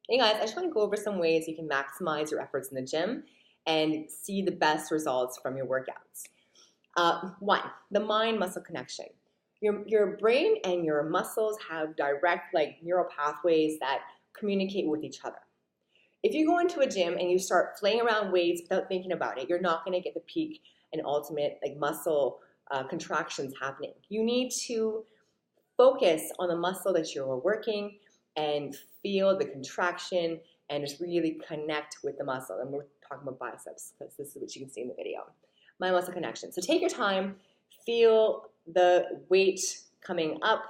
Hey guys, I just want to go over some ways you can maximize your efforts in the gym and see the best results from your workouts. One, the mind-muscle connection. Your brain and your muscles have direct neural pathways that communicate with each other. If you go into a gym and you start playing around weights without thinking about it, you're not going to get the peak and ultimate muscle contractions happening. You need to focus on the muscle that you're working and feel the contraction and just really connect with the muscle. And we're talking about biceps because this is what you can see in the video. Mind muscle connection. So take your time, feel the weight coming up,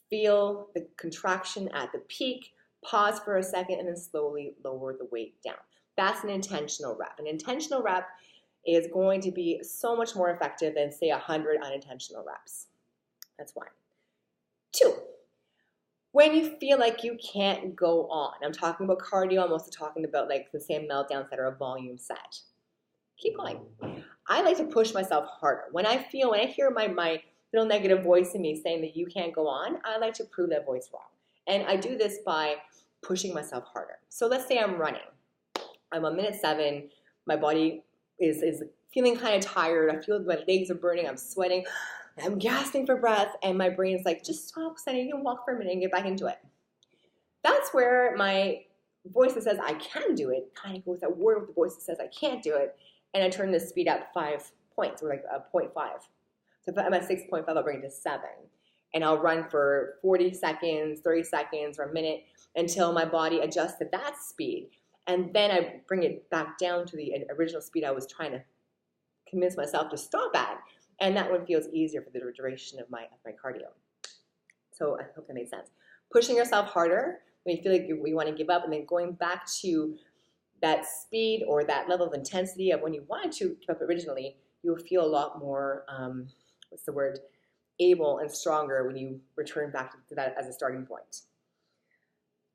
feel the contraction at the peak, pause for a second, and then slowly lower the weight down. That's an intentional rep. An intentional rep is going to be so much more effective than, say, 100 unintentional reps. That's one. Two, when you feel like you can't go on. I'm talking about cardio. I'm also talking about the same meltdowns that are a volume set. Keep going. I like to push myself harder. When I hear my little negative voice in me saying that you can't go on, I like to prove that voice wrong. And I do this by pushing myself harder. So let's say I'm running. I'm on minute 7. My body is feeling kind of tired. I feel my legs are burning. I'm sweating. I'm gasping for breath. And my brain is like, just stop, Sunny. You can walk for a minute and get back into it. That's where my voice that says I can do it kind of goes that word with the voice that says I can't do it. And I turn the speed up 5 points, or 0.5. So if I'm at 6.5, I'll bring it to 7. And I'll run for 40 seconds, 30 seconds, or a minute until my body adjusts to that speed. And then I bring it back down to the original speed I was trying to convince myself to stop at. And that one feels easier for the duration of my cardio. So I hope that made sense. Pushing yourself harder when you feel like you want to give up, and then going back to that speed or that level of intensity of when you wanted to give up originally, you'll feel a lot more, able and stronger when you return back to that as a starting point.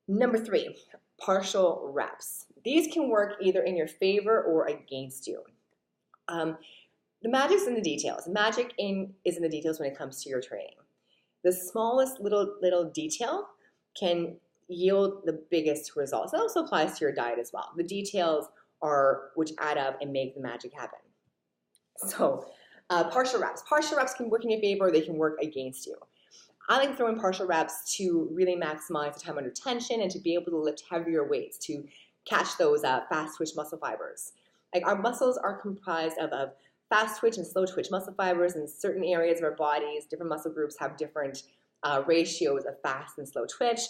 Number 3, partial reps. These can work either in your favor or against you. The magic's in the details. The magic is in the details when it comes to your training. The smallest little detail can yield the biggest results. That also applies to your diet as well. The details are which add up and make the magic happen. So partial reps. Partial reps can work in your favor or they can work against you. I like to throw in partial reps to really maximize the time under tension and to be able to lift heavier weights to catch those fast twitch muscle fibers. Our muscles are comprised of fast twitch and slow twitch muscle fibers in certain areas of our bodies. Different muscle groups have different ratios of fast and slow twitch.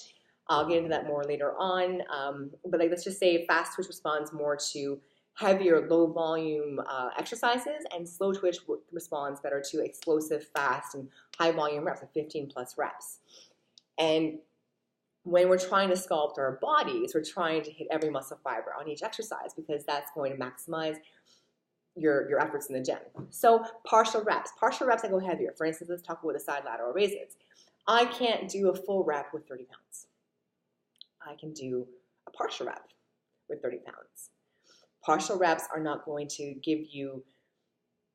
I'll get into that more later on. But let's just say fast twitch responds more to heavier, low volume exercises, and slow twitch responds better to explosive, fast, and high volume reps, 15 plus reps. And when we're trying to sculpt our bodies, we're trying to hit every muscle fiber on each exercise because that's going to maximize your efforts in the gym. So partial reps. Partial reps that go heavier. For instance, let's talk about the side lateral raises. I can't do a full rep with 30 pounds. I can do a partial rep with 30 pounds. Partial reps are not going to give you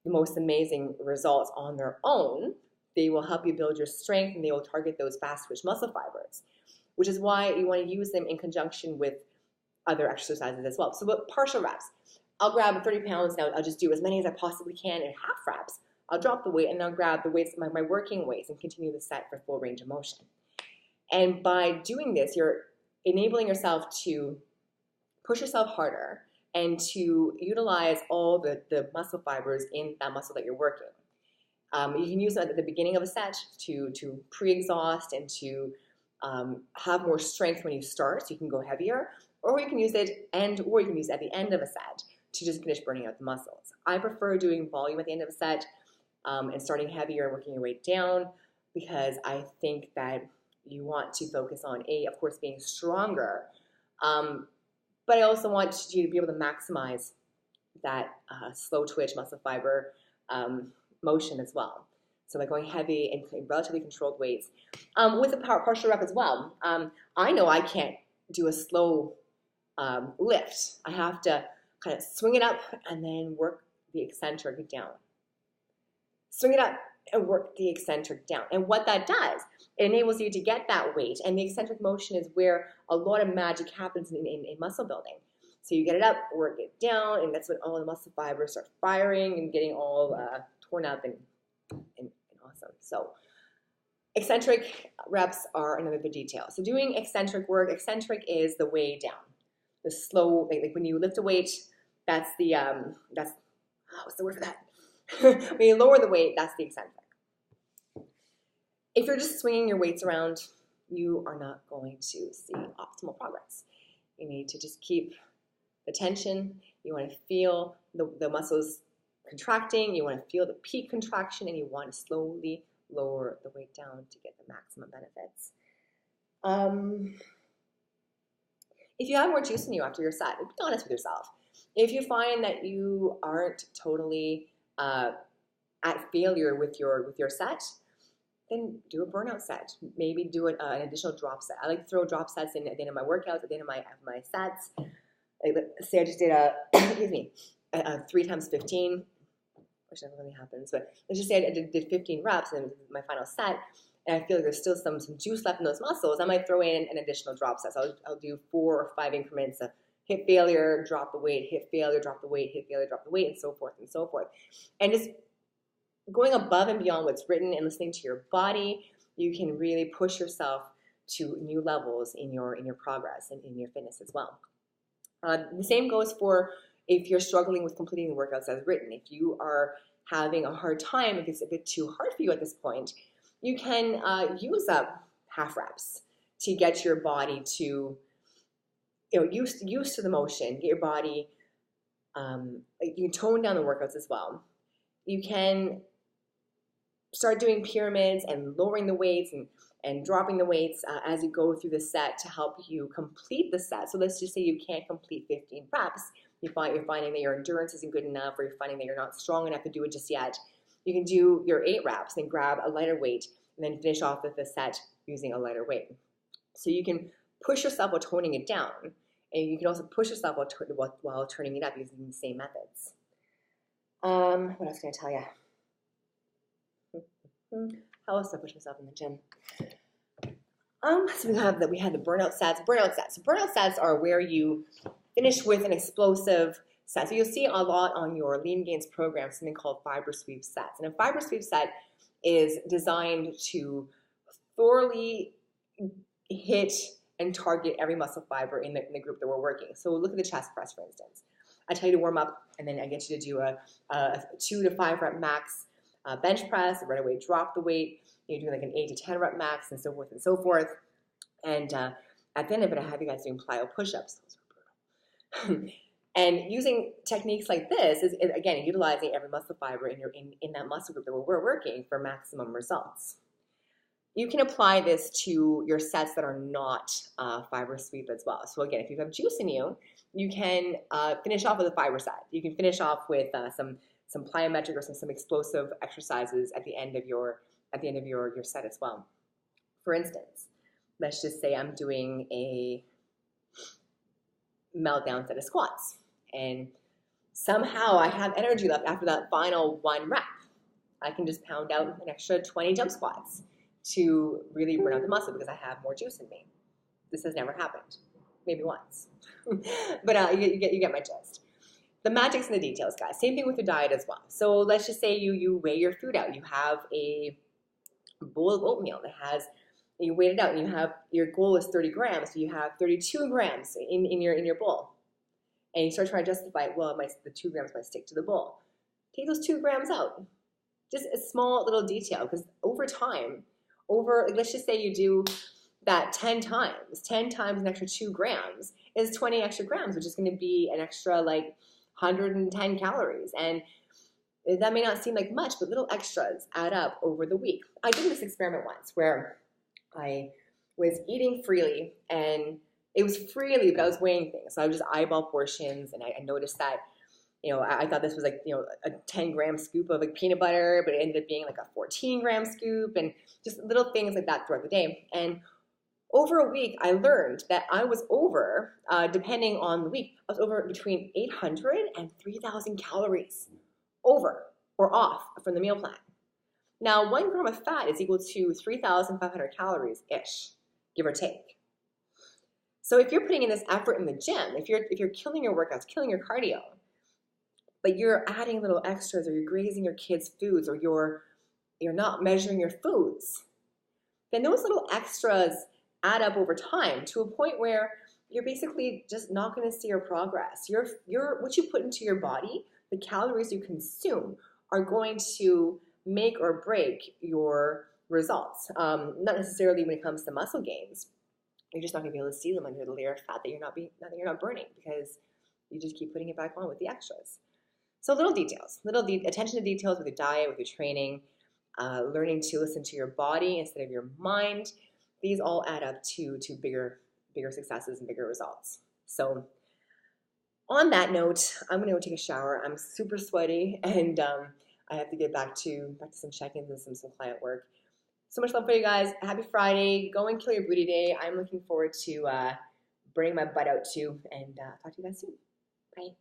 the most amazing results on their own. They will help you build your strength and they will target those fast twitch muscle fibers, which is why you want to use them in conjunction with other exercises as well. So with partial reps, I'll grab 30 pounds now. I'll just do as many as I possibly can in half reps. I'll drop the weight and I'll grab the weights, my working weights, and continue the set for full range of motion. And by doing this, you're enabling yourself to push yourself harder and to utilize all the muscle fibers in that muscle that you're working. You can use it at the beginning of a set to pre-exhaust and to have more strength when you start, so you can go heavier, or you can use it at the end of a set to just finish burning out the muscles. I prefer doing volume at the end of a set and starting heavier and working your weight down because I think that you want to focus on, of course, being stronger, but I also want you to be able to maximize that slow twitch muscle fiber motion as well. So by going heavy and relatively controlled weights. With a partial rep as well, I know I can't do a slow lift. I have to kind of swing it up and then work the eccentric down. Swing it up and work the eccentric down. And what that does, it enables you to get that weight. And the eccentric motion is where a lot of magic happens in muscle building. So you get it up, work it down, and that's when all the muscle fibers start firing and getting all torn up and awesome. So eccentric reps are another detail. So doing eccentric work, eccentric is the way down. The slow, like when you lift a weight, that's the, what's the word for that? When you lower the weight, that's the eccentric. If you're just swinging your weights around, you are not going to see optimal progress. You need to just keep the tension. You want to feel the muscles contracting. You want to feel the peak contraction, and you want to slowly lower the weight down to get the maximum benefits. If you have more juice in you after your set, be honest with yourself. If you find that you aren't totally at failure with your set, then do a burnout set. Maybe do an additional drop set. I like to throw drop sets in at the end of my workouts, at the end of my sets. Say I just did a 3 times 15, which never really happens, but let's just say I did 15 reps in my final set, and I feel like there's still some juice left in those muscles. I might throw in an additional drop set. So I'll do 4 or 5 increments of hit failure, drop the weight, hit failure, drop the weight, hit failure, drop the weight, and so forth and so forth. And just going above and beyond what's written and listening to your body, you can really push yourself to new levels in your progress and in your fitness as well. The same goes for if you're struggling with completing the workouts as written. If you are having a hard time, if it's a bit too hard for you at this point, you can use up half reps to get your body to, used to the motion, get your body, you can tone down the workouts as well. You can start doing pyramids and lowering the weights and dropping the weights as you go through the set to help you complete the set. So let's just say you can't complete 15 reps. You're finding that your endurance isn't good enough, or you're finding that you're not strong enough to do it just yet. You can do your 8 reps and grab a lighter weight and then finish off with the set using a lighter weight. So you can push yourself while toning it down, and you can also push yourself while turning it up using the same methods. What else can I tell you? How else do I push myself in the gym? So we had the burnout sets. So burnout sets are where you finish with an explosive set. So you'll see a lot on your Lean Gains program, something called fiber sweep sets. And a fiber sweep set is designed to thoroughly hit and target every muscle fiber in the group that we're working. So look at the chest press, for instance. I tell you to warm up, and then I get you to do a 2 to 5 rep max bench press, right away drop the weight. You're doing like an 8 to 10 rep max, and so forth and so forth. And at the end of it, I have you guys doing plyo push-ups. Those are brutal. And using techniques like this is again, utilizing every muscle fiber in that muscle group that we're working for maximum results. You can apply this to your sets that are not fiber sweep as well. So again, if you have juice in you, you can finish off with a fiber set. You can finish off with some plyometric or some explosive exercises at the end of your set as well. For instance, let's just say I'm doing a meltdown set of squats, and somehow I have energy left after that final 1 rep. I can just pound out an extra 20 jump squats to really burn out the muscle because I have more juice in me. This has never happened. Maybe once. But you get my gist. The magic's in the details, guys. Same thing with your diet as well. So let's just say you weigh your food out. You have a bowl of oatmeal that has, you weigh it out, and your goal is 30 grams, so you have 32 grams in your bowl. And you start trying to justify, well, the 2 grams might stick to the bowl. Take those 2 grams out. Just a small little detail, because over time, let's just say you do that 10 times an extra 2 grams is 20 extra grams, which is going to be an extra 110 calories. And that may not seem like much, but little extras add up over the week. I did this experiment once where I was eating freely, and it was freely, but I was weighing things. So I would just eyeball portions, and I noticed that, I thought this was a 10-gram scoop of peanut butter, but it ended up being a 14-gram scoop, and just little things like that throughout the day. And over a week, I learned that I was over, depending on the week, I was over between 800 and 3,000 calories over or off from the meal plan. Now, 1 gram of fat is equal to 3,500 calories-ish, give or take. So if you're putting in this effort in the gym, if you're killing your workouts, killing your cardio, but you're adding little extras, or you're grazing your kids' foods, or you're not measuring your foods, then those little extras add up over time to a point where you're basically just not going to see your progress. What you put into your body, the calories you consume, are going to make or break your results. Not necessarily when it comes to muscle gains. You're just not going to be able to see them under the layer of fat that you're not burning, because you just keep putting it back on with the extras. So little details, attention to details with your diet, with your training, learning to listen to your body instead of your mind. These all add up to bigger successes and bigger results. So on that note, I'm going to go take a shower. I'm super sweaty, and I have to get back to some check-ins and some client work. So much love for you guys. Happy Friday. Go and kill your booty day. I'm looking forward to burning my butt out too, and talk to you guys soon. Bye.